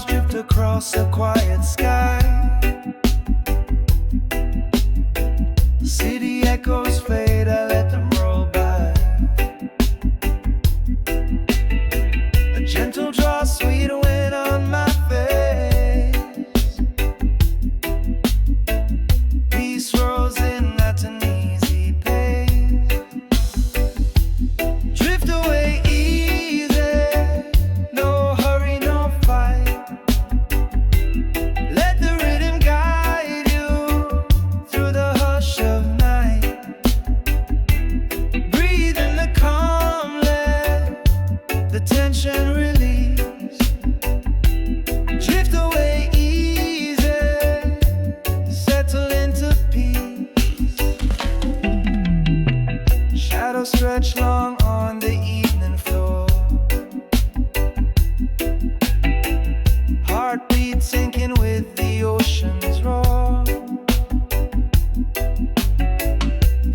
clouds drift across a quiet sky. City echoes fade, I let them roll by. A gentle draw, sweet wind on my face. Peace rolls in at an easy pace. Drift away easy, no hurry, no fight. Let the rhythm guide you through the hush of night. Breathe in the calm, let the tension release. Drift away easy, settle into peace. Shadows stretch long on the evening floor. Heartbeat sinking with the ocean's roar.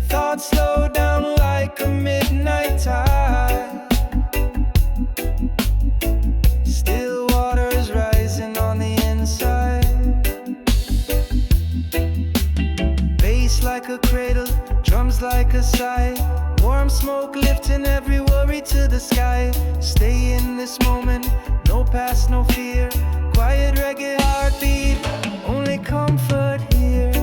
Thoughts slow down like a midnight tide. Still waters rising on the inside. Bass like a cradle, drums like a sigh. Warm smoke lifting every worry to the sky. Stay in this moment, no past, no fear. Quiet reggae heartbeat, only comfort here.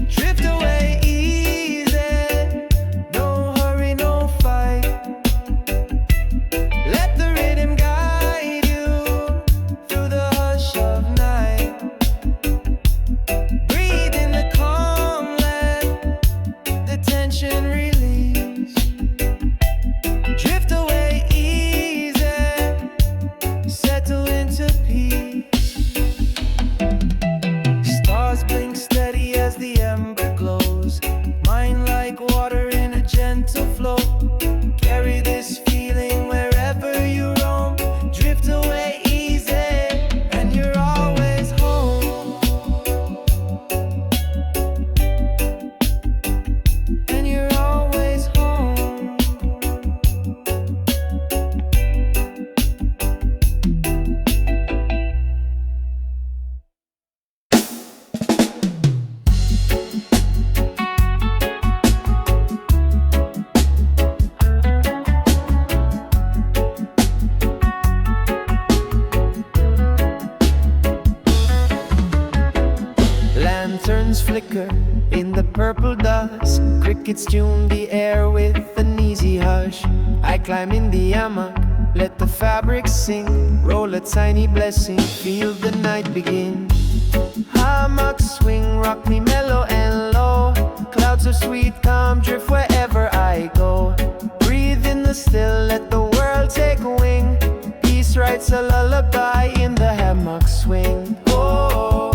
Drift away easy, no hurry, no fight. Let the rhythm guide you through the hush of night. Breathe in the calm, let the tension release. Drift away easy, settle into peace. Stars blink steady as the ember glows. Mind like water in a gentle flow. Carry this feeling wherever you roam. Drift away easy, and you're always home. And you're always home. Lanterns flicker in the purple dusk. Crickets tune the air with an easy hush. I climb in the hammock, let the fabric sing. Roll a tiny blessing, feel the night begin. Hammock swing, rock me mellow and low. Clouds of sweet calm drift wherever I go. Breathe in the still, let the world take wing. Peace writes a lullaby in the hammock swing. Oh,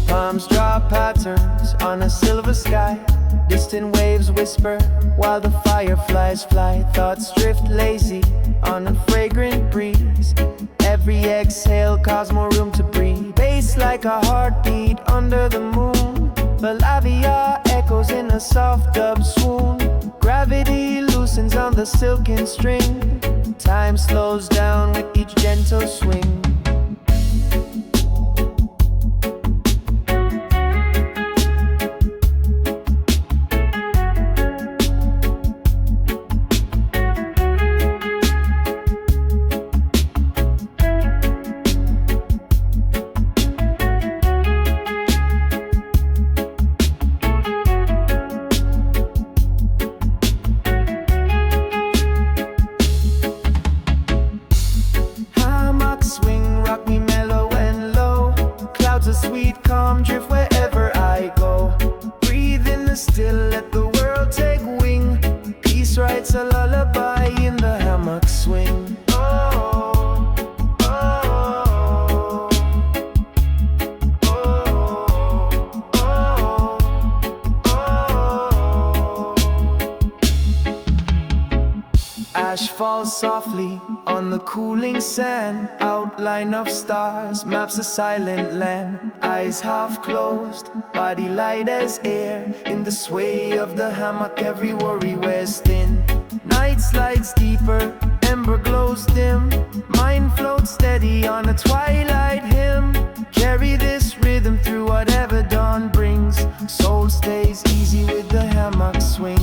palms draw patterns on a silver sky. Distant waves whisper while the fireflies fly. Thoughts drift lazy on a fragrant breeze. Every exhale causes more room to breathe. Bass like a heartbeat under the moon. Balavia echoes in a soft dub swoon. Gravity loosens on the silken string. Time slows down with each gentle swing. Starlight's a lullaby in the hammock swing. Oh, oh, oh, oh, oh, oh. Ash falls softly on the cooling sand. Outline of stars maps a silent land. Eyes half closed, body light as air. In the sway of the hammock, every worry wears thin. Night slides deeper, ember glows dim. Mind floats steady on a twilight hymn. Carry this rhythm through whatever dawn brings. Soul stays easy with the hammock swing.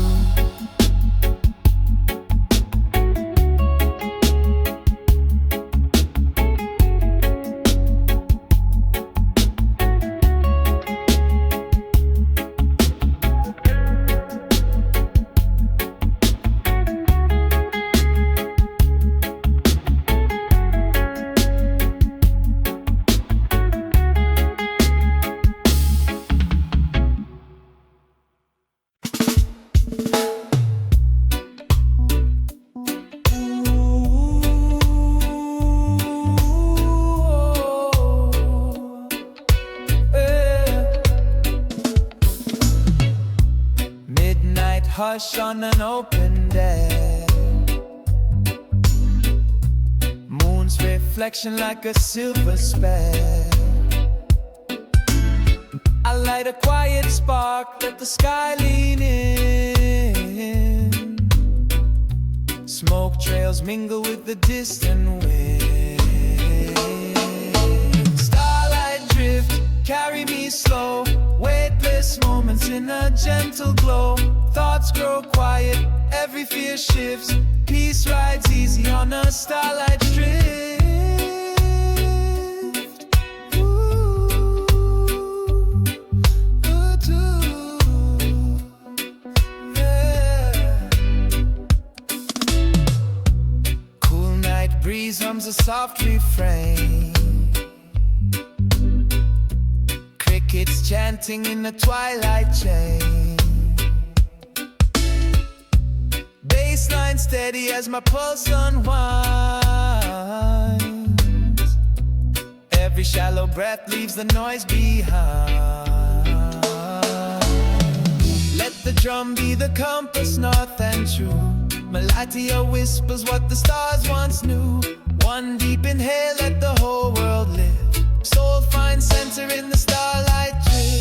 Hush on an open deck. Moon's reflection like a silver speck. I light a quiet spark, let the sky lean in. Smoke trails mingle with the distant wind. Starlight drift, carry me slow. Weightless moments in a gentle glow. Thoughts grow quiet, every fear shifts. Peace rides easy on a starlight drift. Ooh, yeah. Cool night breeze hums a soft refrain. Crickets chanting in the twilight chain. Baseline steady as my pulse unwinds. Every shallow breath leaves the noise behind. Let the drum be the compass, north and true. Malatia whispers what the stars once knew. One deep inhale, let the whole world live. Soul finds center in the starlight drift.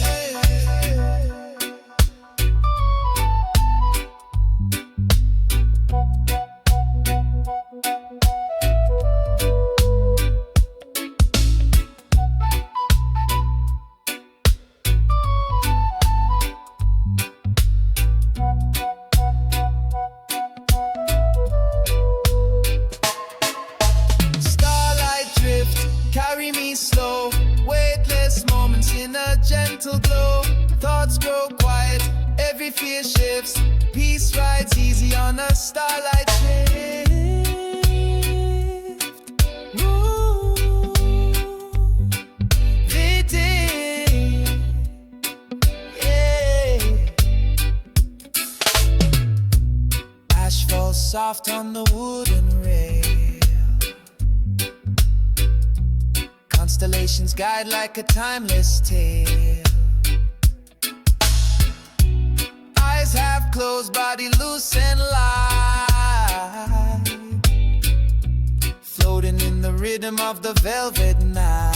Carry me slow, weightless moments in a gentle glow. Thoughts grow quiet, every fear shifts. Peace rides easy on a starlight drift. Ooh, Vidi, yeah. Ash falls soft on the wooden rail. Constellations guide like a timeless tale. Eyes half closed, body loose and light. Floating in the rhythm of the velvet night.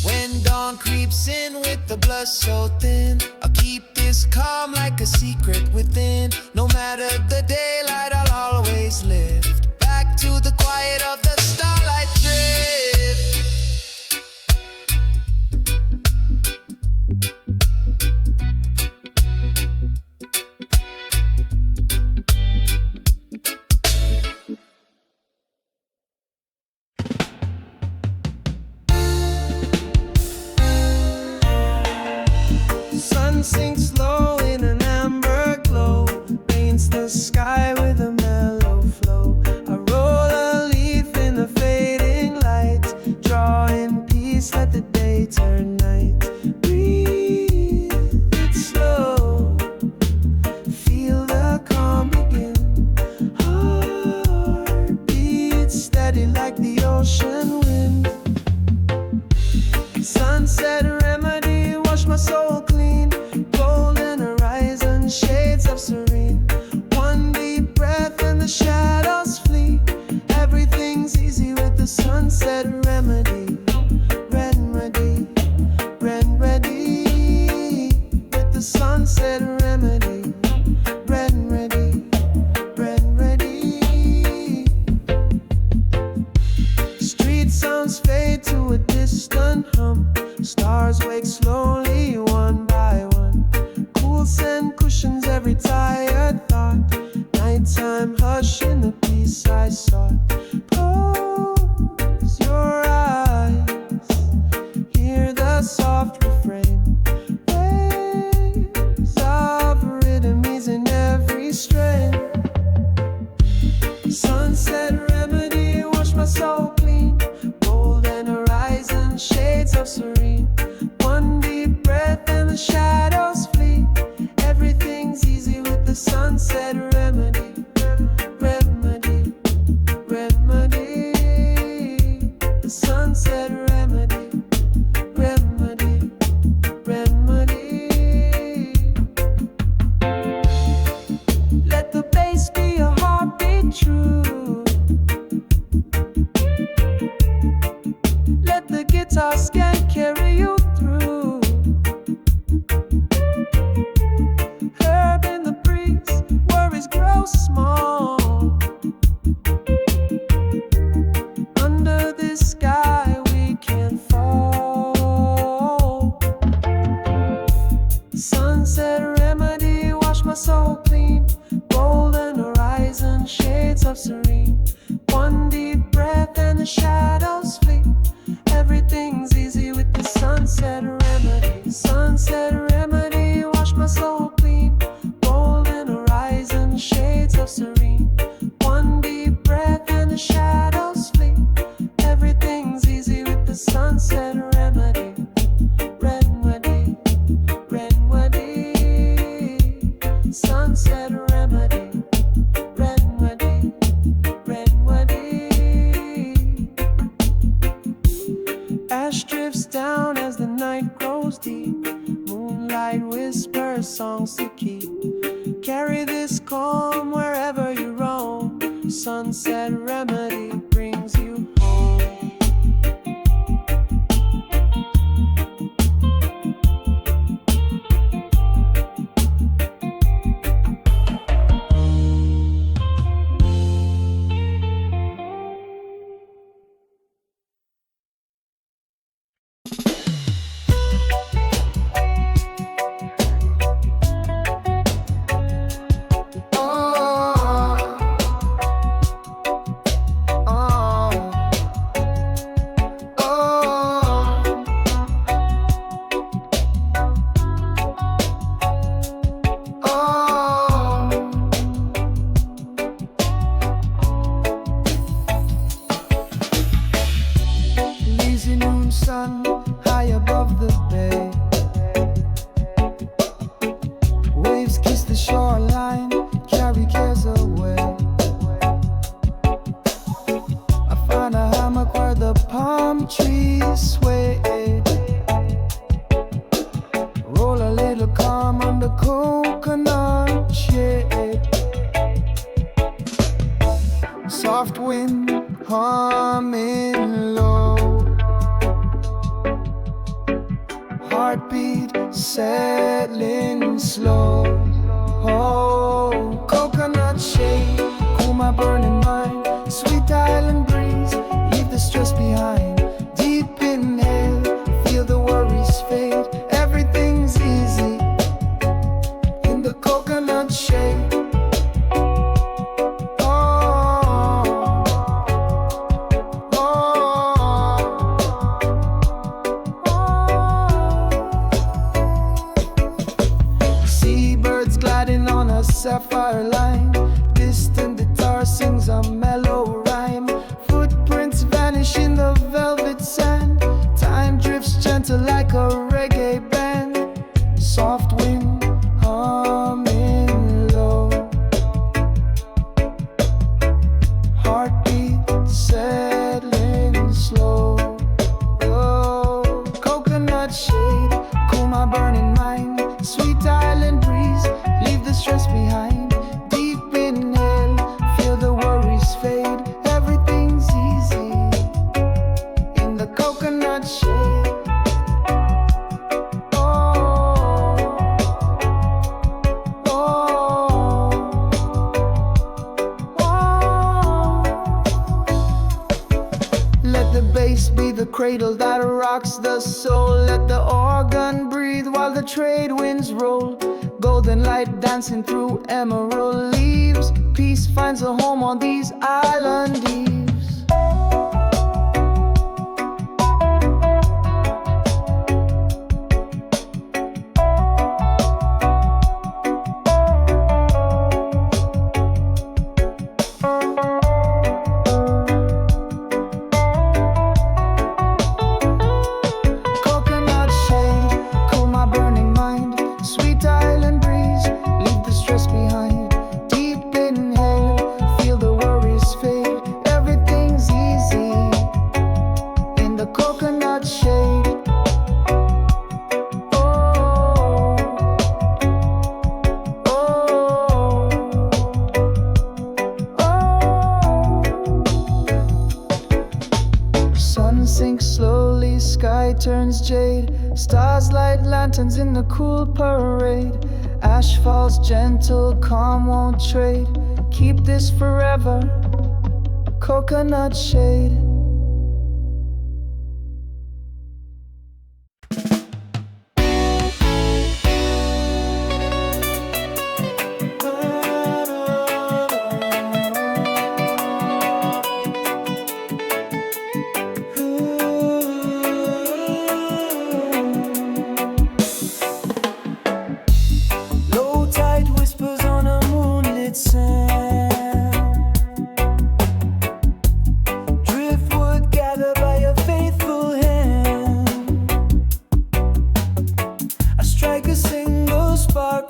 When dawn creeps in with the blush so thin, I'll keep this calm like a secret within. No matter the daylight, I'll always lift back to the quiet of the starlight drift. Sun sinks low in an amber glow, paints the sky sunset remedy. Bread and ready, bread and ready. Street sounds fade to a distant hum. Stars wake slowly one by one. Cool scent cushions every tired thought. Nighttime hush in the peace I sought. Close your eyes, hear the soft refrain. Waves of rhythm is in every strain. Sunset remedy, wash my soul clean. Golden horizon, shades of serene. One deep breath and the shadows flee. Everything's easy with the sunset remedy. Remedy, remedy. The sunset remedy. Remedy, remedy. Let the bass be your heartbeat true. Let the guitar scan carry you through. Herb in the breeze, worries grow small. Under this sky we can fall. Sunset remedy, wash my soul clean. Golden horizon, shades of serene. One deep breath and the shadows flee. Everything's easy with the sunset remedy. Sunset remedy, wash my soul clean. Golden horizon, shades of serene. One deep breath and the shadows flee. Everything's easy with the sunset remedy. Remedy, remedy. Sunset remedy. Remedy, remedy. Ash drifts down as the night grows deep. Moonlight whispers songs to keep. Carry this calm wherever you roam. Sunset remedy brings you home. Lazy noon sun high above the bay. Waves kiss the shoreline, carry cares away. I find a hammock where the palm trees sway. Roll a little calm under coconut shade. Soft wind humming low. Heartbeat settling slow. Oh, coconut shade, cool my burning mind. Sweet island breeze, leave the stress behind. Deep inhale, feel the worries fade. Everything's easy in the coconut shade. Gliding on a sapphire line. Distant guitar sings a mellow rhyme. Footprints vanish in the velvet sand. Time drifts gentle like a reggae band. Soft wind humming low. Heartbeat settling slow. Oh, coconut shade, cool my burning mind. Sweet island breeze, leave the stress behind. Deep inhale, feel the worries fade. Everything's easy in the coconut shade. Oh, cradle that rocks the soul. Let the organ breathe while the trade winds roll. Golden light dancing through emerald leaves. Peace finds a home on these island eaves. Sinks slowly, sky turns jade. Stars light lanterns in the cool parade. Ash falls gentle, calm won't trade. Keep this forever, coconut shade.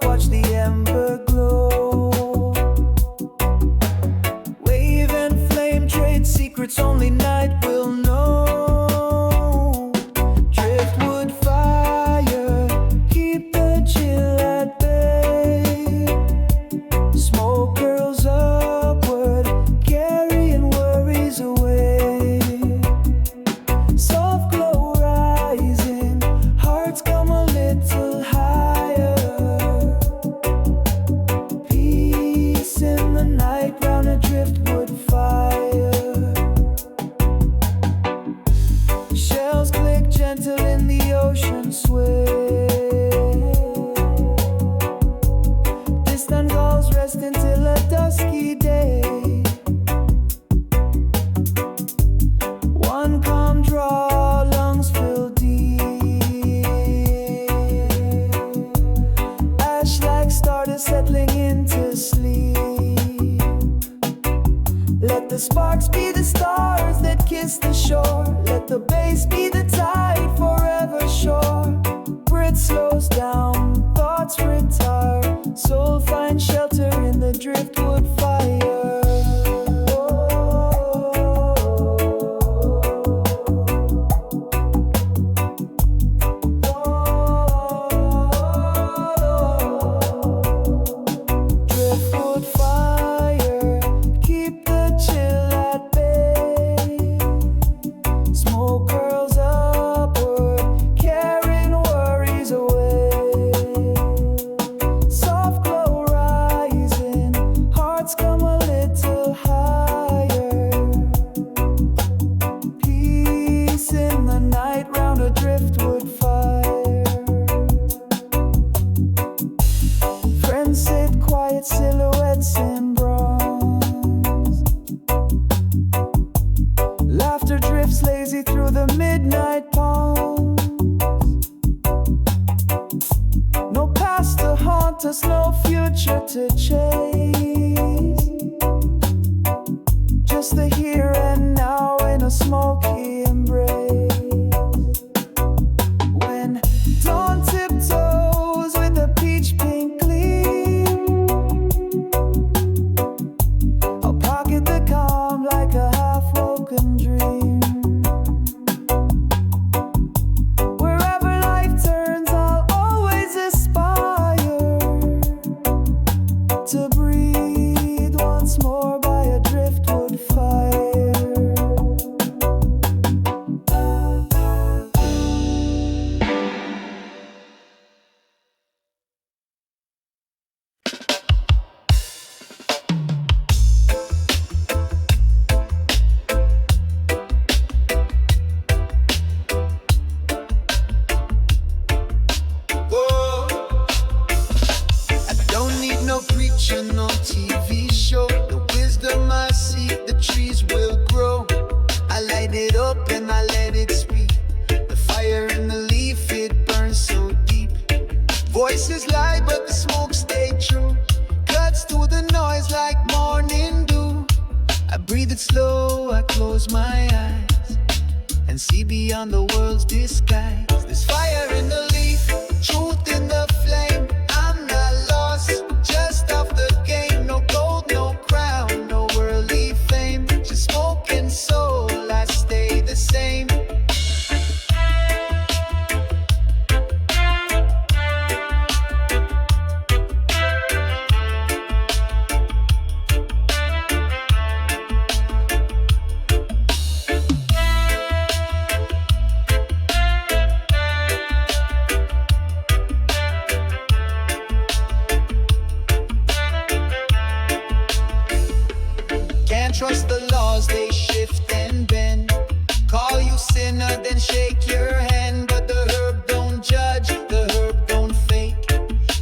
Watch the ember glow. Wave and flame trade secrets only night will know. Driftwood fire, keep the chill at bay. Smoke curls upward, carrying worries away. Soft glow rising, hearts come a little higher. In the night round a driftwood fire. Shells click gentle in the ocean sway. Distant gulls rest until a dusky day. One calm draw, lungs fill deep. Ash like stardust settling into sleep. Let the sparks be the stars that kiss the shore. Let the bass be the tide forever sure. Breath slows down, thoughts retire. Soul finds shelter in the driftwood fire. Driftwood fire, keep the chill at bay. Smoke curls upward, carrying worries away. Soft glow rising, hearts come a little higher. Peace in the night round a driftwood fire. Friends sit quiet, silhouettes in bronze. Laughter drifts lazy through the midnight palms. No past to haunt us, no future to chase. Just the here and now in a smoky embrace. When dawn tiptoes with a peach pink gleam, I'll pocket the calm like a half-woken dream. Wherever life turns, I'll always aspire to breathe. but the smoke stayed true. Cuts through the noise like morning dew. I breathe it slow, I close my eyes and see beyond the world's disguise. There's fire in the leaf, truth in the flame. I'm not lost, just off the game. No gold, no crown, no worldly fame. Just smoke and soul, I stay the same. Can't trust the laws, they shift and bend. Call you sinner, then shake your hand. But the herb don't judge, the herb don't fake.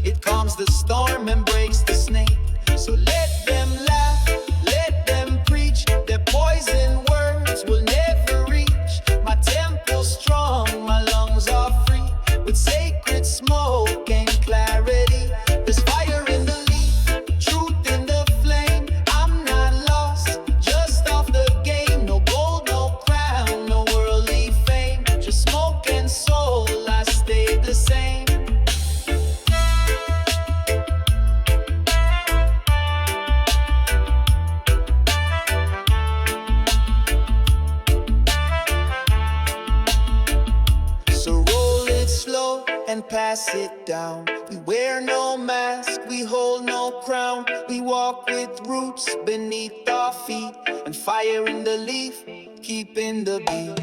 It calms the storm and breaks the snake. So let them laugh, let them preach. Their poison words will never reach. My temple's strong, my lungs are free. With sacred smoke and clarity. There's fire in the leaf, truth in the flame. I'm not lost, just off the game. No gold, no crown, no worldly fame. Just smoke and soul, I stay the same. So roll it slow and pass it down. We wear no mask, we hold no crown. We walk with roots beneath our feet, and fire in the leaf, keeping the beat.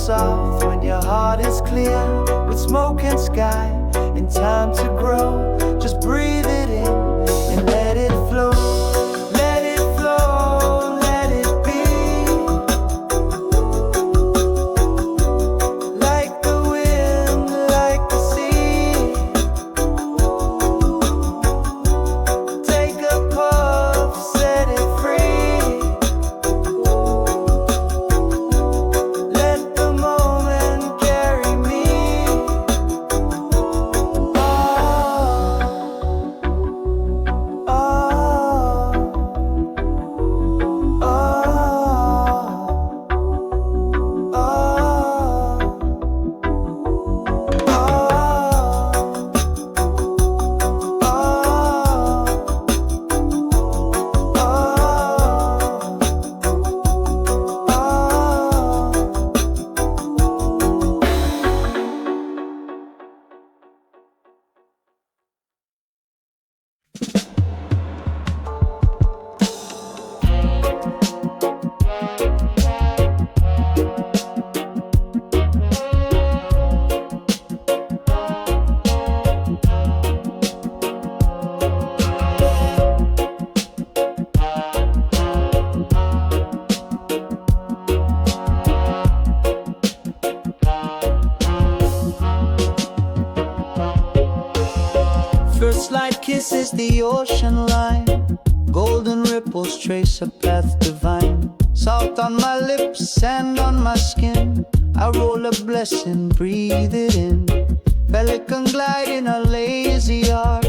soft when your heart is clear, with smoke and sky and time to grow. Just breathe it in and let it flow. Let it flow, let it be. Like the wind, like the sea. Take a puff, set it free. Let the moment carry me. Oh, oh, oh, oh, first light kisses the ocean line. Golden ripples trace a path divine. Salt on my lips, sand on my skin. I roll a blessing, breathe it in. Pelican glide in a lazy arc.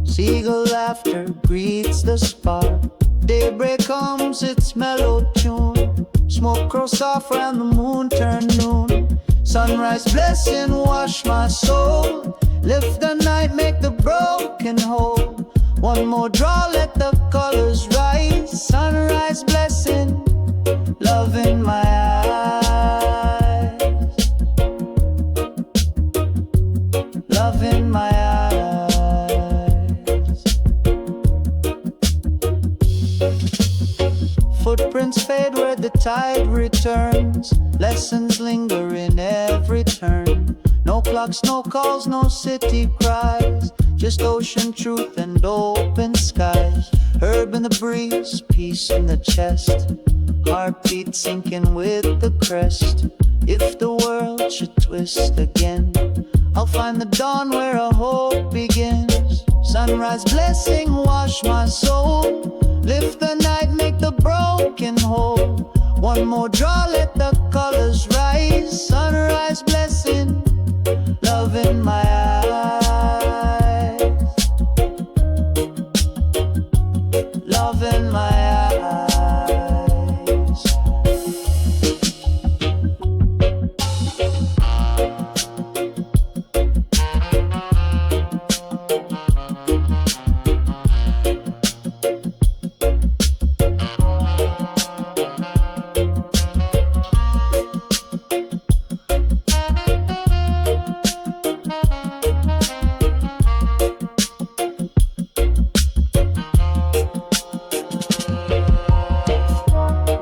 Seagull laughter greets the spark. Daybreak comes, its mellow tune. Smoke grows off and the moon turn noon. Sunrise blessing, wash my soul. Lift the night, make the broken whole. One more draw, let the colors rise. Sunrise blessing, love in my eyes. Love in my eyes. Footprints fade where the tide returns. Lessons linger in every turn. No clocks, no calls, no city cries. Just ocean truth and open skies. Herb in the breeze, peace in the chest. Heartbeat sinking with the crest. If the world should twist again, I'll find the dawn where a hope begins. Sunrise blessing, wash my soul. Lift the night, make the broken whole. One more draw, let the colors rise. Sunrise blessing, love in my eyes. Love in my eyes.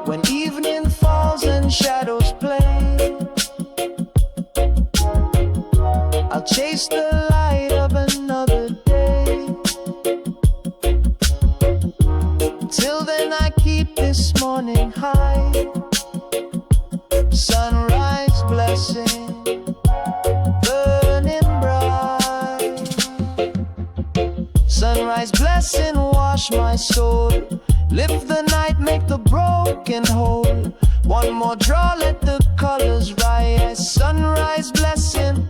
When evening falls and shadows play, I'll chase the light of another day. Till then I keep this morning high. Sunrise blessing, burning bright. Sunrise blessing, wash my soul. Lift the night, make the broken whole. One more draw, let the colors rise. Sunrise blessing,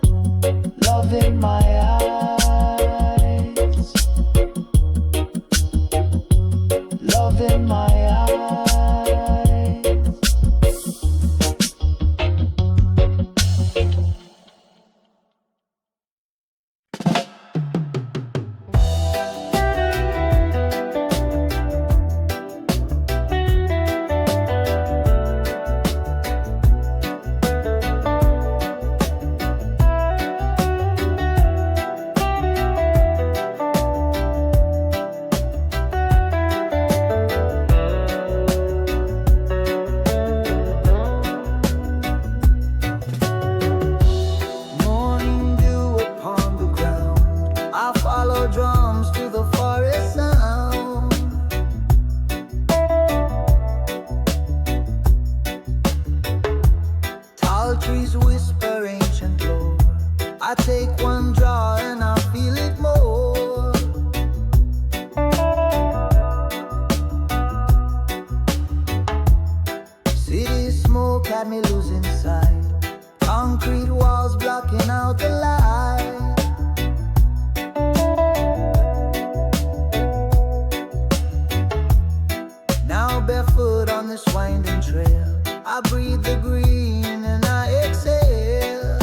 love in my eyes. Love in my eyes. whisper ancient lore. I take one draw and I feel it more. City smoke had me losing sight. Concrete walls blocking out the light. Now barefoot on this winding trail, I breathe the green and I exhale.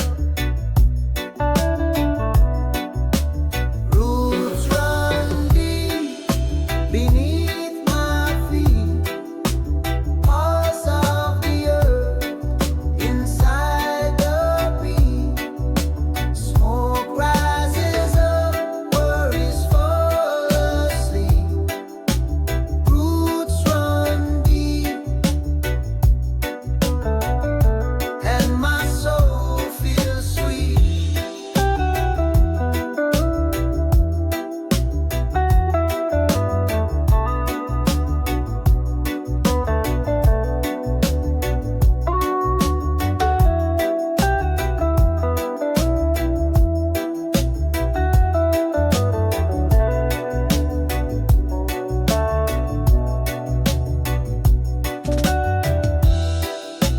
Roots run deep beneath my feet. Pulse of the earth inside the beat. Smoke rises up, worries fall asleep. Roots run deep, and my soul feels sweet.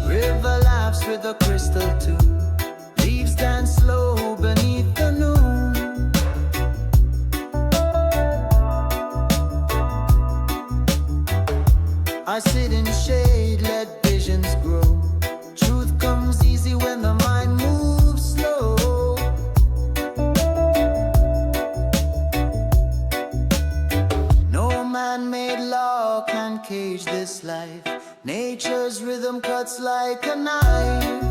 River laughs with a crystal tune. Leaves dance slow beneath the noon. I sit in shade, let visions grow. Truth comes easy when the mind moves slow. No man-made law can cage this life. Nature's rhythm cuts like a knife.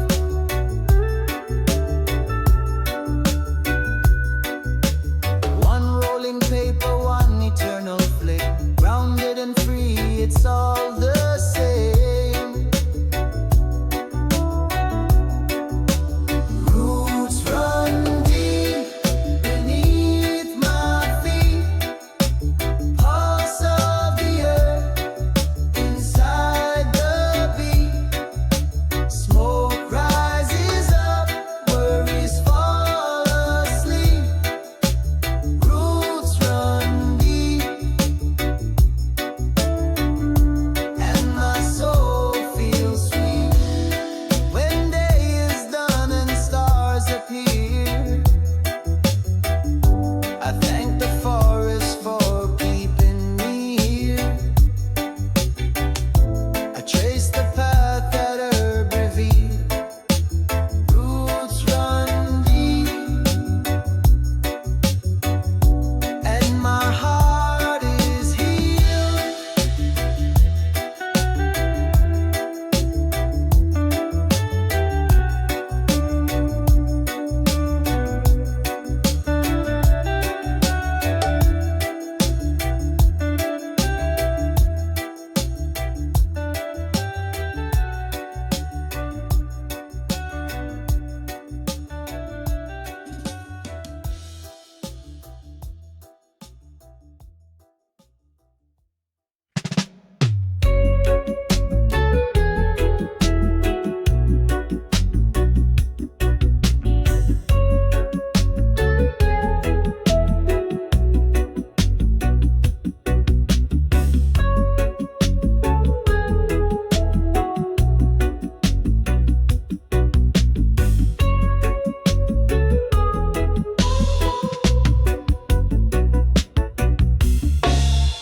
One rolling paper, one eternal flame. Grounded and free, it's all the same. Roots run deep beneath my feet. Pulse of the earth inside the beat. Smoke rises up, worries fall asleep. Roots run deep, and my soul feels sweet. When day is done and stars appear, I thank the forest for keeping me here. I trace the path that herb revealed. Roots run deep, and my heart is healed.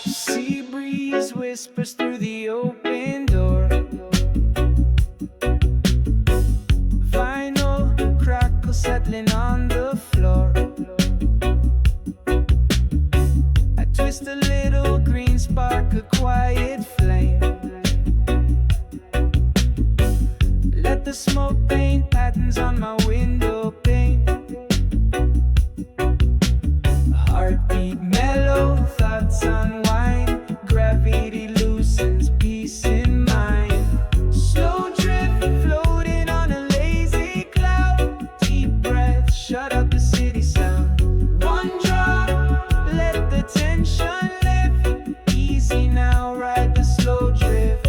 Sea breeze whispers through the open door. Vinyl crackles settling on the floor. I twist a little green spark, a quiet flame. Let the smoke paint patterns on my window pane. Heartbeat mellow, thoughts unwind. Gravity loosens, peace in mind. Slow drift floating on a lazy cloud. Deep breath, shut up the city sound. One drop, let the tension lift. Easy now, ride the slow drift.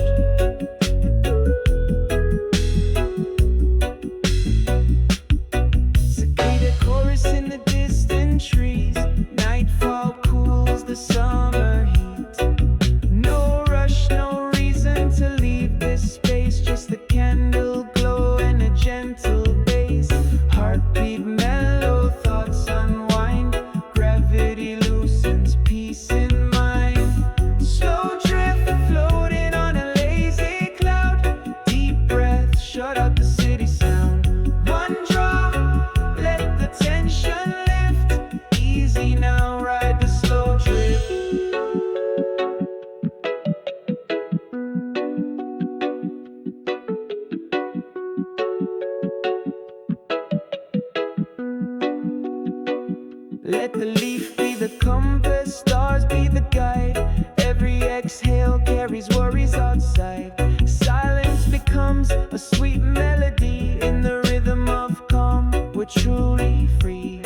Let the leaf be the compass, stars be the guide. Every exhale carries worries outside. Silence becomes a sweet melody. In the rhythm of calm, we're truly free.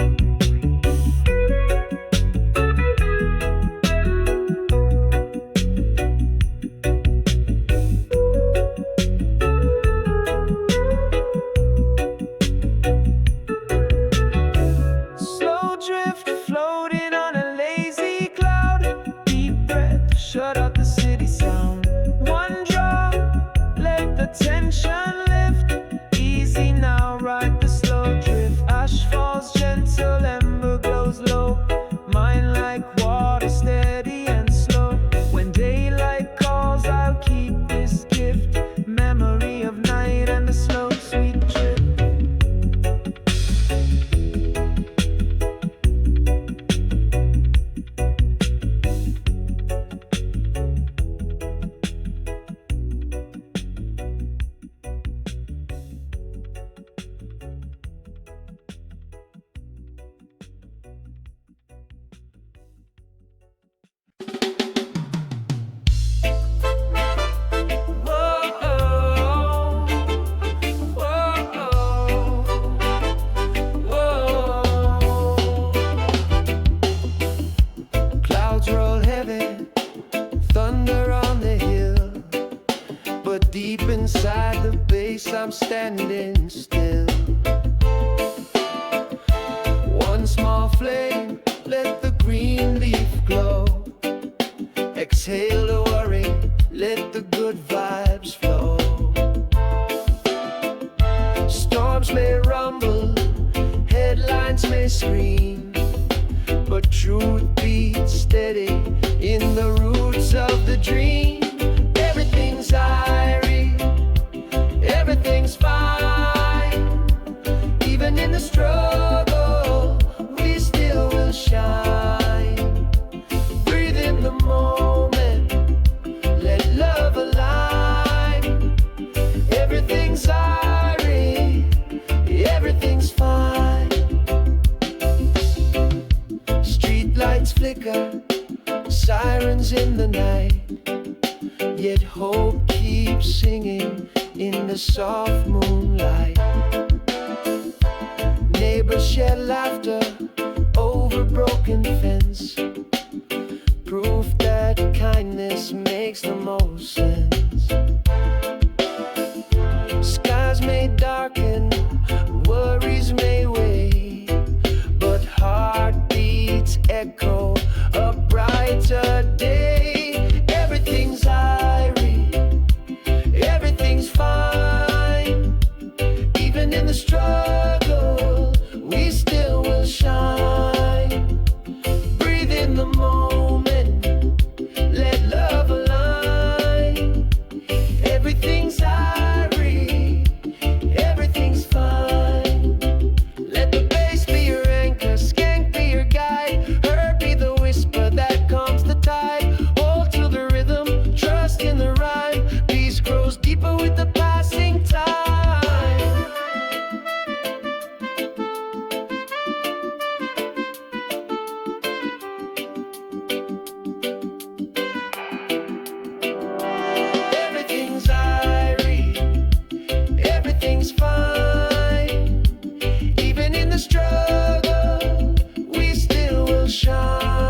Shut out the city sound. One drop, let the tension lift. Easy now, ride the slow drift. Ash falls gentle, ember glows low. Mine like water, steady and slow. When daylight calls, I'll keep this gift. Memory of night and the slow, sweet drip. Roll heavy, thunder on the hill, but deep inside the base I'm standing still. One small flame, let the green leaf glow. Exhale the worry, let the good vibes flow. Storms may rumble, headlines may scream, but truth beats steady in the roots of the dream. Everything's irie, everything's fine. Even in the struggle, we still will shine. Breathe in the moment, let love align. Everything's irie, everything's fine. Lights flicker, sirens in the night, yet hope keeps singing in the soft moonlight. Neighbors share laughter over broken fence, proof that kindness makes the most sense. Skies may darken, worries may weigh, but heartbeats echo a brighter day. Everything's irie, everything's fine. Even in the struggle, we still will shine. Breathe in the moment, let love align. Everything's irie, everything's fine. Let the bass be your anchor, skank be your guide. That calms the tide. Hold to the rhythm, trust in the rhyme. Peace grows deeper with the passing time. Everything's irie, everything's fine. Even in the struggle, we still will shine.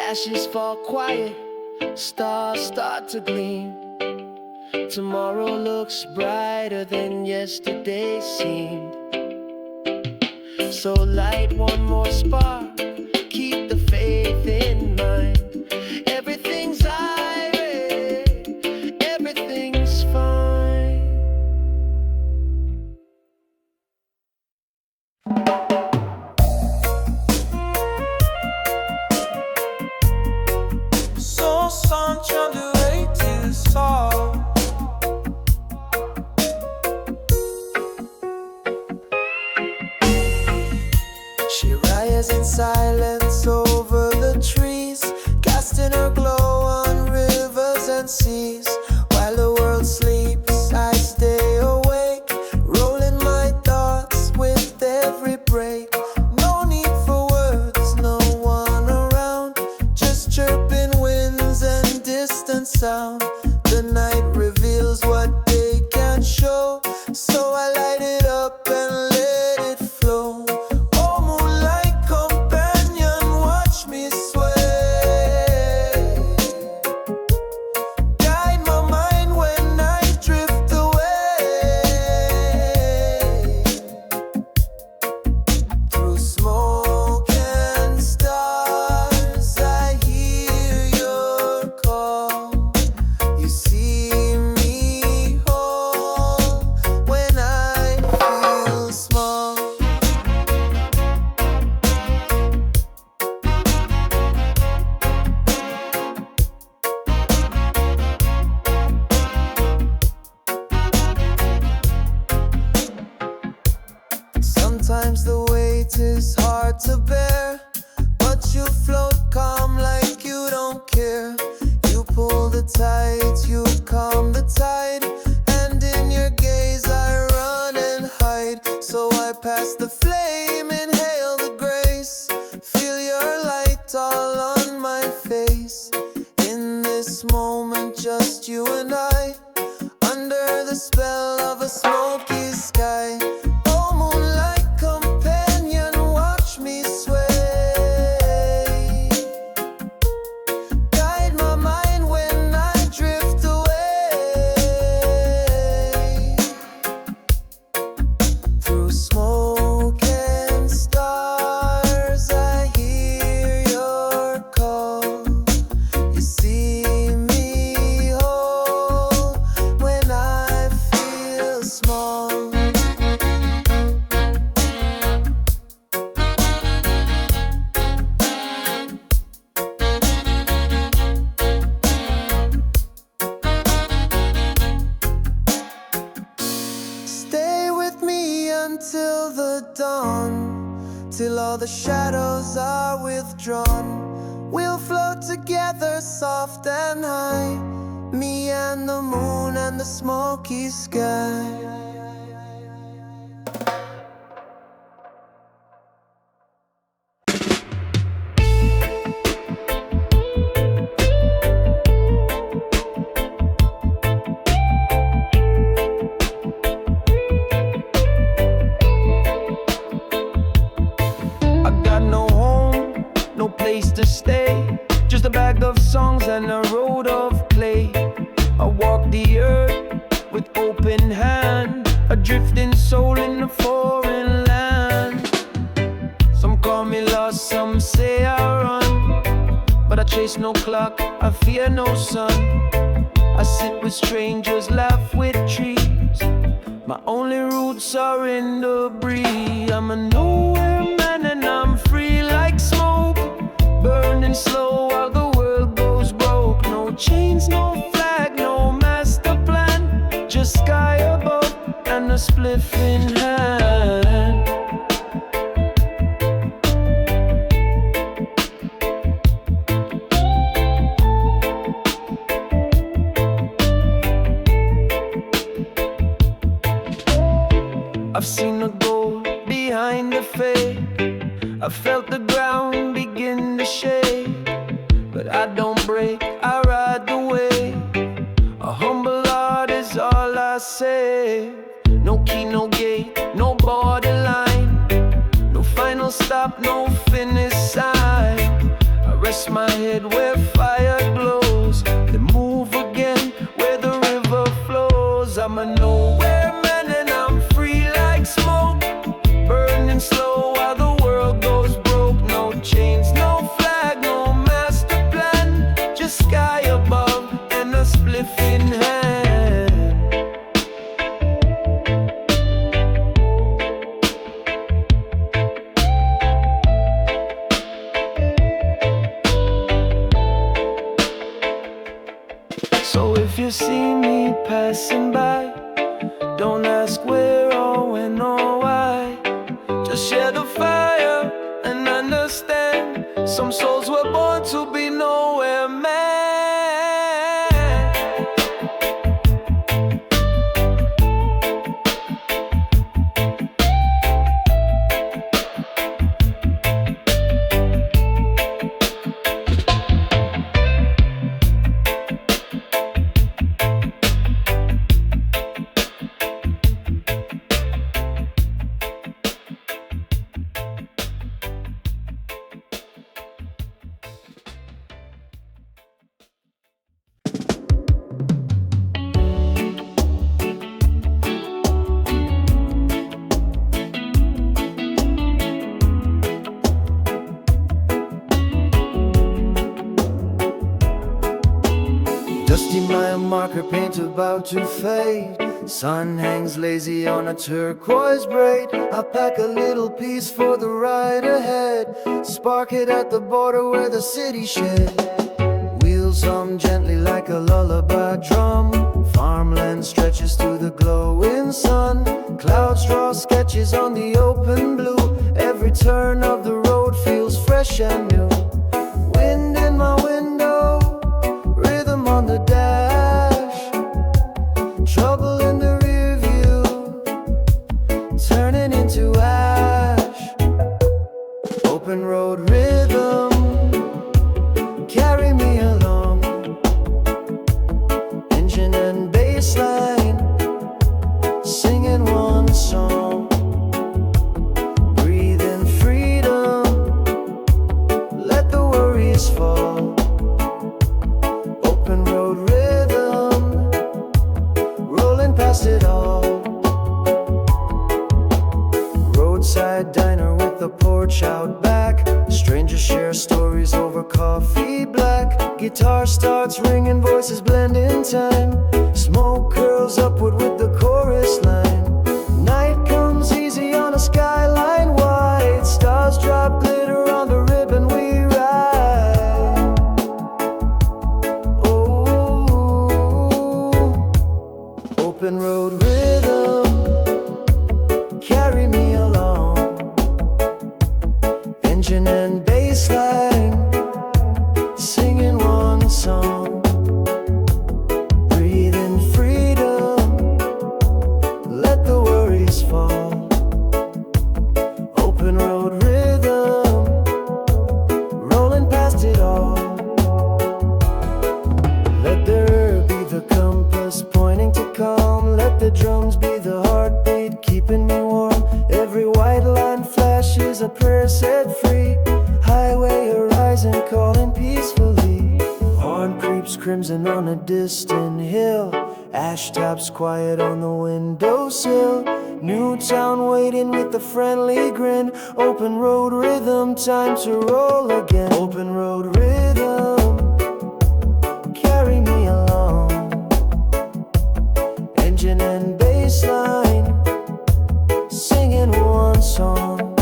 Ashes fall quiet, stars start to gleam. Tomorrow looks brighter than yesterday seemed. So light one more spark, keep the faith in mind. Everything's irate, everything's fine. on the way to the soul. She rises in silence over the trees, casting her glow on rivers and seas. While the world sleeps, I stay awake, rolling my thoughts with every break. No need for words, no one around, just chirping winds and distant sound. The night reveals what day can't show, so I light it up and let it flow. Oh, moonlight companion, watch me sway. Guide my mind when I drift away. Through smoke and stars, I hear your call. You see me whole when I feel small. Sometimes the weight is hard to bear, but you float calm like you don't care. You pull the tides, you calm the tide, and in your gaze I run and hide. So I pass the flame, inhale the grace, feel your light all on my face. In this moment, just you and I, under the spell of a smoky sky. Oh, moonlight companion, watch me sway. Guide my mind when I drift away. Through smoke and stars, I hear your call. You see me whole when I feel small. Stay with me until the dawn, till all the shadows are withdrawn. We'll float together soft and high, me and the moon and the smoky sky. I got no home, no place to stay, just a bag of songs and a road of clay. I walk the earth with open hand, a drifting soul in a foreign land. Some call me lost, some say I run, but I chase no clock, I fear no sun. I sit with strangers, laugh with trees, my only roots are in the breeze. I'm a nowhere man and I'm free like smoke, burning slow while the world goes broke. No chains, no flag, no master plan, just sky above and a spliff in hand. I've seen the gold behind the fade, I felt the ground begin to shake, but I don't break, I ride the wave. A humble heart is all I say. No key, no gate, no borderline, no final stop, no finish sign. I rest my head where fire glows, then move again where the river flows. I'm a nowhere man and I'm free like smoke, burning slow while the world goes broke. No chains, no flag, no master plan, just sky above and a spliff in hand. So if you see me passing by, don't ask where or when or why. Just share the fire and understand, some souls were born to be nowhere man. Dusty mile marker paint about to fade. Sun hangs lazy on a turquoise braid. I'll pack a little piece for the ride ahead. Spark it at the border where the city shed. Wheels hum gently like a lullaby drum. Farmland stretches through the glowing sun. Clouds draw sketches on the open blue. Every turn of the road feels fresh and new. Wind in my window, rhythm on the dash, trouble in the rear view, turning into ash. Open road rhythm, carry me along. Engine and bass line, singing one song. Breathe in freedom, let the worries fall. Open road rhythm, rolling past it all. Roadside diner with a porch out back. Strangers share stories over coffee black. Guitar starts ringing, voices blend in time. Smoke curls upward with the chorus line. Night comes easy on a skyline wide. Stars drop glitter on the ribbon we ride. Open road rhythm, carry me along. Engine and bass line, singing one song. Breathe in freedom, let the worries fall. Open road rhythm, rolling past it all. Let there be the compass pointing to calm. Let the drums be the heartbeat keeping me warm. Every white line flashes a prayer set free. Highway horizon calling peacefully. Horn creeps crimson on a distant hill. Ash taps quiet on the windowsill. New town waiting with a friendly grin. Open road rhythm, time to roll again. Open road rhythm, carry me along. Engine and bass line, singing one song.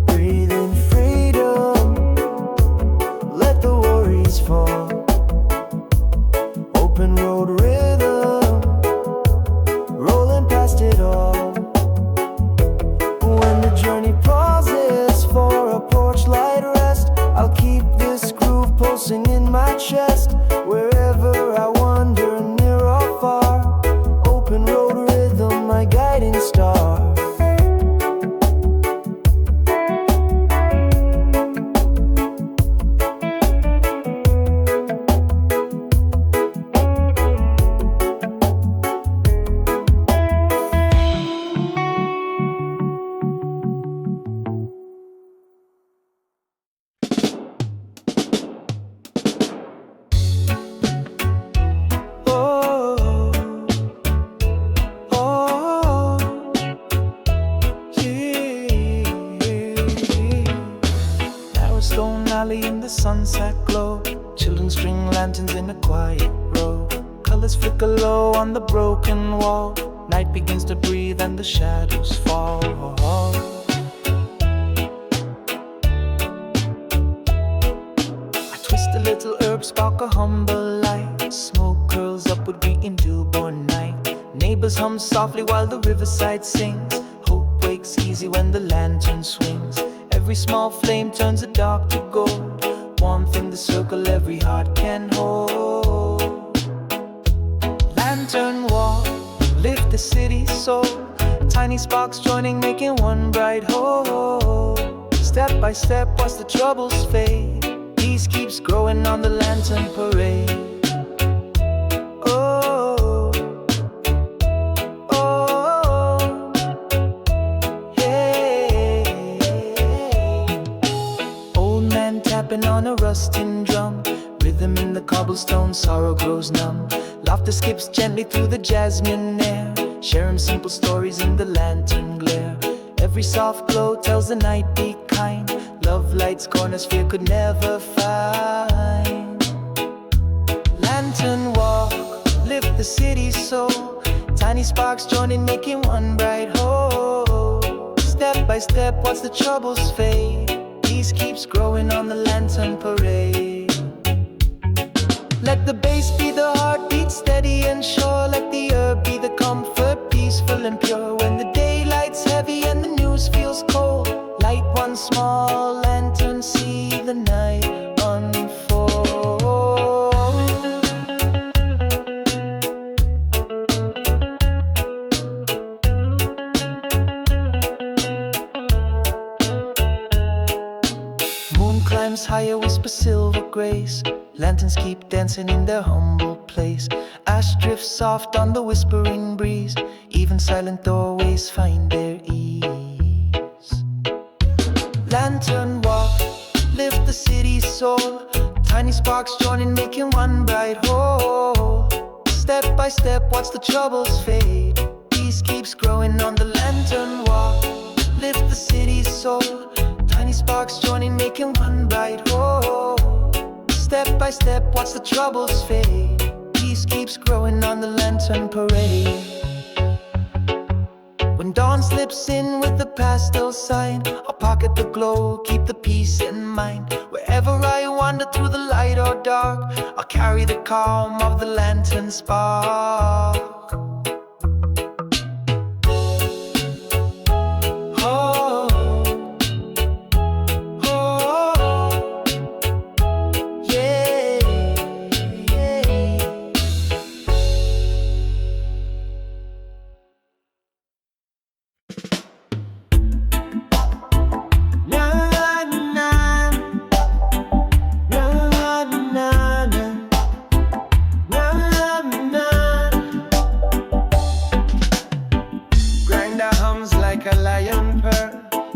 Breathe in freedom, let the worries fall. Open road rhythm, rolling past it all. When the journey pauses for a porch light rest, I'll keep this groove pulsing in my chest. Wherever I wander, near or far, open road rhythm, my guiding star. Sunset glow, children string lanterns in a quiet row. Colors flicker low on the broken wall. Night begins to breathe and the shadows fall. I twist a little herb, spark a humble light. would greet in newborn night. Neighbors hum softly while the riverside sings. Hope wakes easy when the lantern swings. Every small flame turns the dark to gold. Warmth in the circle every heart can hold. Lantern walk, lift the city's soul. Tiny sparks joining, making one bright whole. Step by step, watch the troubles fade. Peace keeps growing on the lantern parade. Oh, oh, yeah. Old man tapping on a rusting drum. Rhythm in the cobblestone, sorrow grows numb. Laughter skips gently through the jasmine air. Sharing simple stories in the lantern glare. Every soft glow tells the night be kind. Love lights corners fear could never find. Lantern walk, lift the city's soul. Tiny sparks joining, making one bright whole. Step by step, watch the troubles fade. Peace keeps growing on the lantern parade. Let the bass be the heartbeat, steady and sure. Let the herb be the comfort, peaceful and pure. When the daylight's heavy and the news feels cold, light one small lantern, see the night unfold. Moon climbs higher, whisper silver grace. Lanterns keep dancing in their humble place. Ash drifts soft on the whispering breeze. Even silent doorways find their ease. Lantern walk, lift the city's soul. Tiny sparks joining, making one bright whole. Step by step, watch the troubles fade. Peace keeps growing on the lantern walk. Lift the city's soul. Tiny sparks joining, making one bright whole. Step by step, watch the troubles fade. Peace keeps growing on the lantern parade. When dawn slips in with the pastel sign, I'll pocket the glow, keep the peace in mind. Wherever I wander through the light or dark, I'll carry the calm of the lantern spark.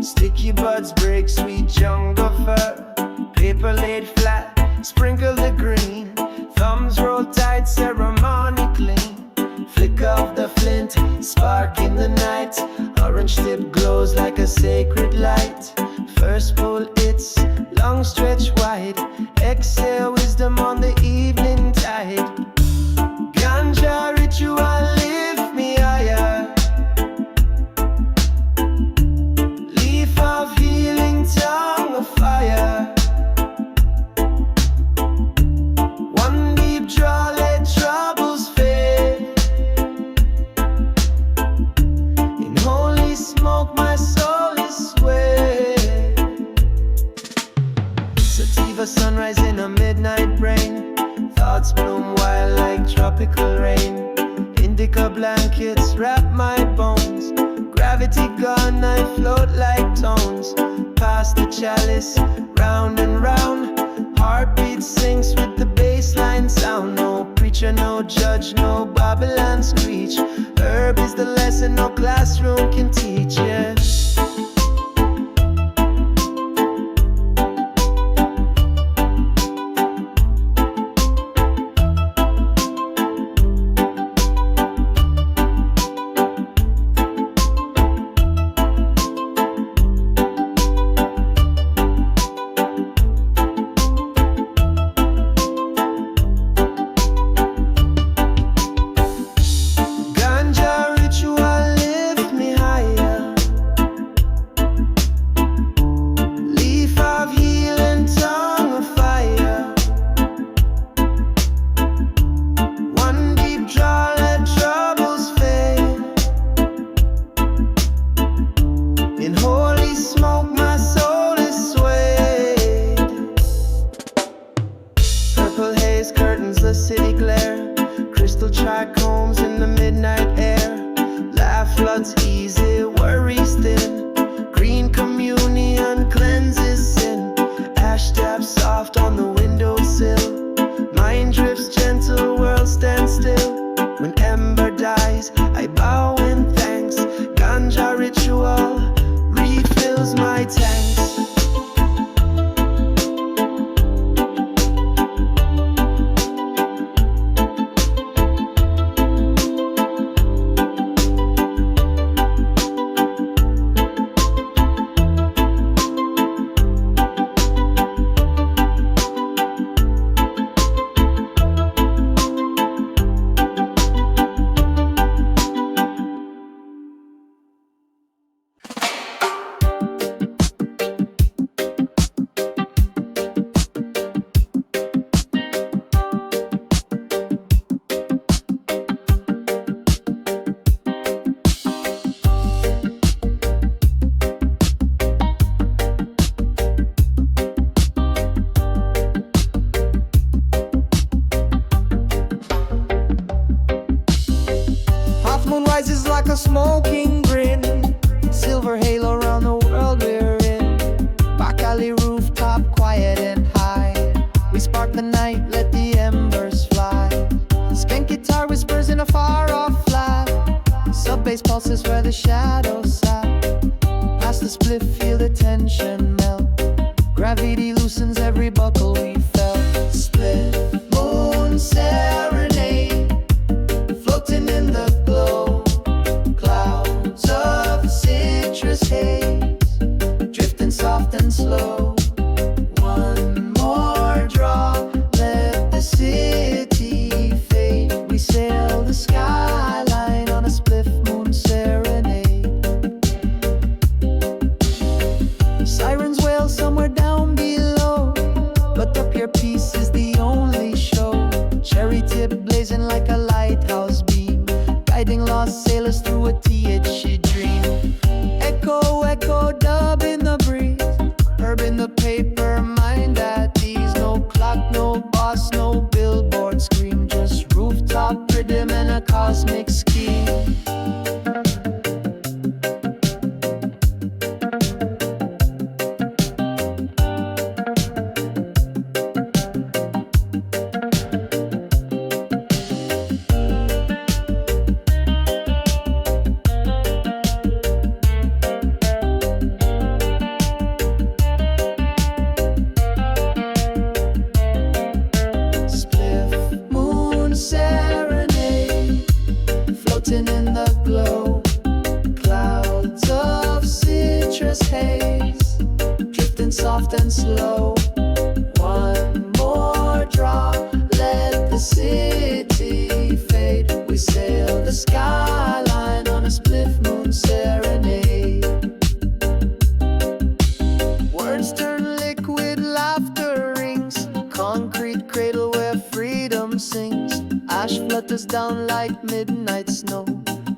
Sticky buds break sweet jungle fir. Paper laid flat, sprinkle the green. Thumbs roll tight, ceremony clean. Flicker of the flint, spark in the night. Orange tip glows like a sacred light. First pull it's long stretch wide. Exhale wisdom on the evening tide. Ganja ritual lift me higher. Of healing tongue of fire. One deep draw, let troubles fade. In holy smoke my soul is swayed. Sativa sunrise in a midnight rain. Thoughts bloom wild like tropical rain. Indica blankets wrap my bones. Gravity gone, I float like tones. Past the chalice, round and round. Heartbeat syncs with the bassline sound. No preacher, no judge, no Babylon screech. Herb is the lesson no classroom can teach, yeah. city glare. Crystal trichomes in the midnight air. Laugh floods easy, worries thin. Green communion cleanses sin. Ash taps soft on the windowsill. Mind drifts gentle, world stands still. When ember dies, I bow in thanks. Ganja ritual refills my tanks. Rises like a smoking grin. Silver halo around the world we're in. Back alley rooftop, quiet and high. We spark the night, let the embers fly. Skank guitar whispers in a far-off flat. Sub bass pulses where the shadows sat. Past the spliff, feel the tension melt. Gravity loosens every buckle we felt. Split moon serenade, floating in the glow. Clouds of citrus haze, drifting soft and slow. One more draw, let the city fade. We sail the skyline on a spliff moon serenade. Sirens wail somewhere down below, but the pure peace is the only show. Cherry tip blazing like a lighthouse beam, guiding lost sailors through a THC dream. Echo, echo, dub in the breeze, herb in the paper, mind at ease. No clock, no boss, no billboard scream, just rooftop rhythm and a cosmic scheme. Serenade, floating in the glow. Clouds of citrus haze, drifting soft and slow. One more drop, let the city fade. We sail the skyline on a spliff moon serenade. Words turn liquid, laughter rings. Concrete cradle where freedom sings. Ash flutters down like midnight snow,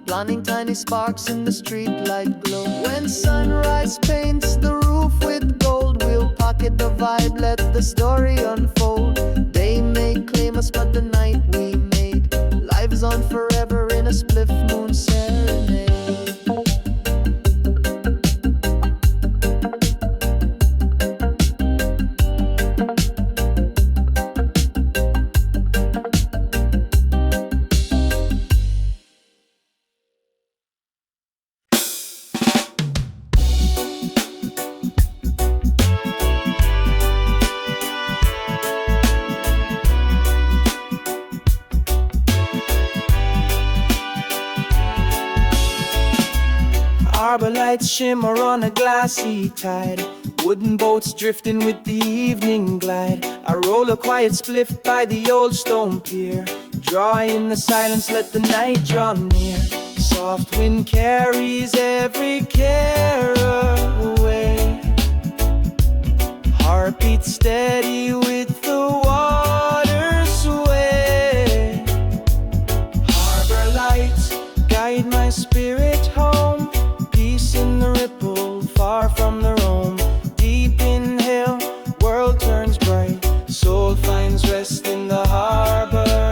planting tiny sparks in the streetlight glow. When sunrise paints the roof with gold, we'll pocket the vibe, let the story unfold. They may claim us, but the night we made lives on forever in a spliff moon serenade. Harbor lights shimmer on a glassy tide. Wooden boats drifting with the evening glide. I roll a quiet spliff by the old stone pier. Draw in the silence, let the night draw near. Soft wind carries every care away. Heartbeat steady with the water's sway. Harbor lights guide my spirit home. Peace in the ripple, far from the roam. Deep inhale, world turns bright. Soul finds rest in the harbor.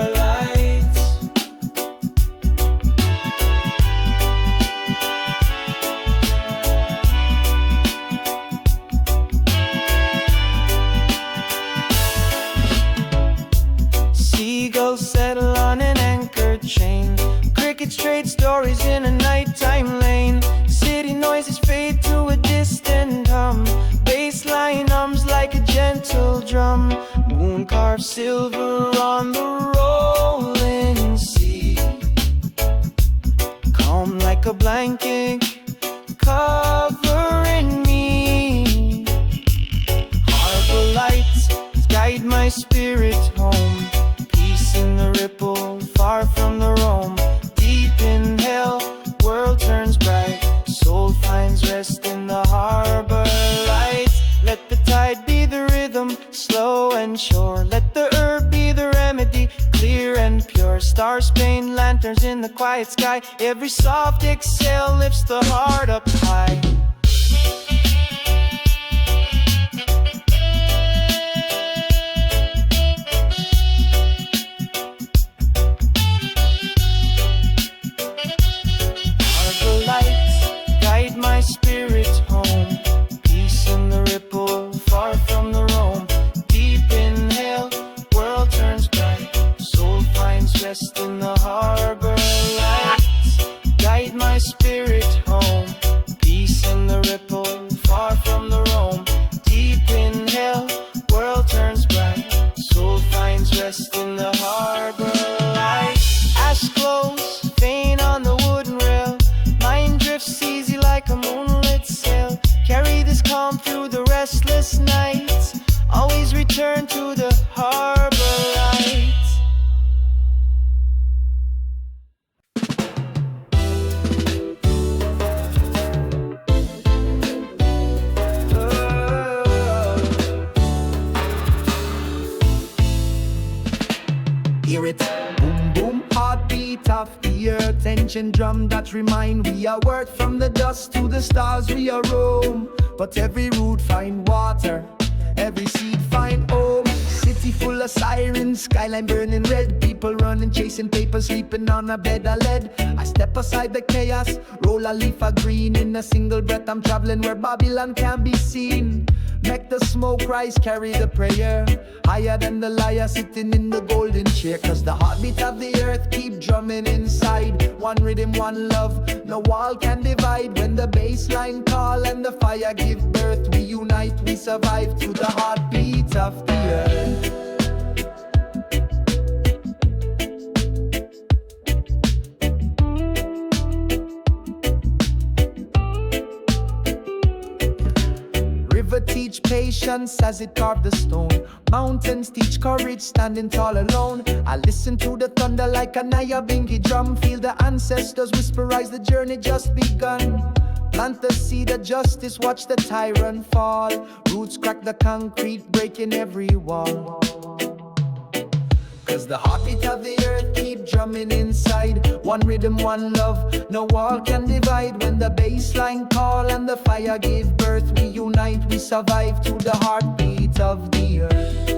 seagulls settle on an anchored chain. Crickets trade stories in a nighttime lane. City noises fade to a distant hum. Bassline hums like a gentle drum. Moon carved silver on the rolling sea. Calm like a blanket covering me. Harbor lights guide my spirit home. Peace in the ripple, far from the roam. Deep in hell, world turns bright. Soul finds rest in the harbor lights. Let the tide be the rhythm, slow and sure. Let the herb be the remedy, clear and pure. Stars paint lanterns in the quiet sky. Every soft exhale lifts the heart up high. Harbor lights guide my spirit home. Peace in the ripple, far from the roam. Deep inhale, world turns bright. Soul finds rest in the harbor lights. Guide my spirit home. Peace in the ripple, far from the roam. Deep inhale, world turns bright. Soul finds rest in the harbor lights. Ash glows, faint on the wooden rail. Mind drifts easy like a moonlit sail. Carry this calm through the restless nights. Always return to the harbor lights. Hear it, boom boom, heartbeat of the earth. Ancient drum that remind we are worth. From the dust to the stars we are roam. But every root find water, every seed find home. City full of sirens, skyline burning red. People running, chasing papers, sleeping on a bed of lead. I step aside the chaos, roll a leaf of green. In a single breath I'm traveling where Babylon can be seen. Make the smoke rise, carry the prayer. Higher than the liar sitting in the golden chair. Cause the heartbeat of the earth keep drumming inside. One rhythm, one love, no wall can divide. When the bass line call and the fire give birth, we unite, we survive to the heartbeat of the earth. River teach patience as it carved the stone. Mountains teach courage, standing tall alone. I listen to the thunder like a Naya-Bingy drum. Feel the ancestors whisperize, the journey just begun. Plant the seed of justice, watch the tyrant fall. Roots crack the concrete, breaking every wall. Cause the heartbeat of the earth keep drumming inside. One rhythm, one love, no wall can divide. When the bass line call and the fire give birth, we unite, we survive to the heartbeat of the earth.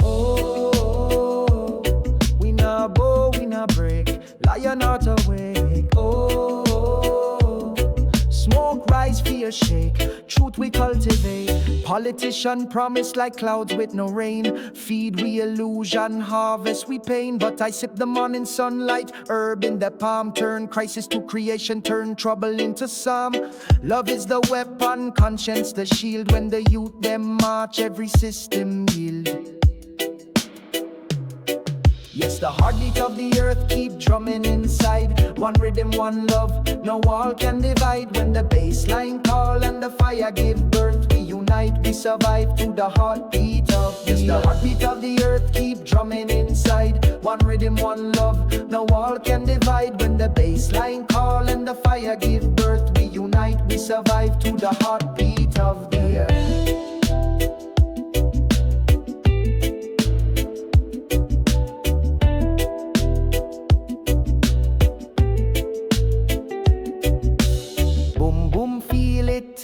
Oh, we not bow, we not break, lion not awake. Oh, smoke rise, fear shake, truth we cultivate. Politician promise like clouds with no rain. Feed we illusion, harvest we pain. But I sip the morning sunlight, herb in the palm. Turn crisis to creation, turn trouble into psalm. Love is the weapon, conscience the shield. When the youth them march, every system yield. Yes, the heartbeat of the earth keep drumming inside. One rhythm, one love, no wall can divide. When the bass line call and the fire give birth, we unite, we survive to the heartbeat of the earth. Yes, the heartbeat of the earth keep drumming inside. One rhythm, one love, no wall can divide. When the bass line call and the fire give birth, we unite, we survive to the heartbeat of the earth.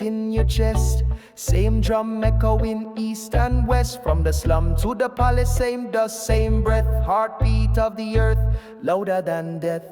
In your chest, same drum echoing east and west. From the slum to the palace, same dust, same breath. Heartbeat of the earth, louder than death.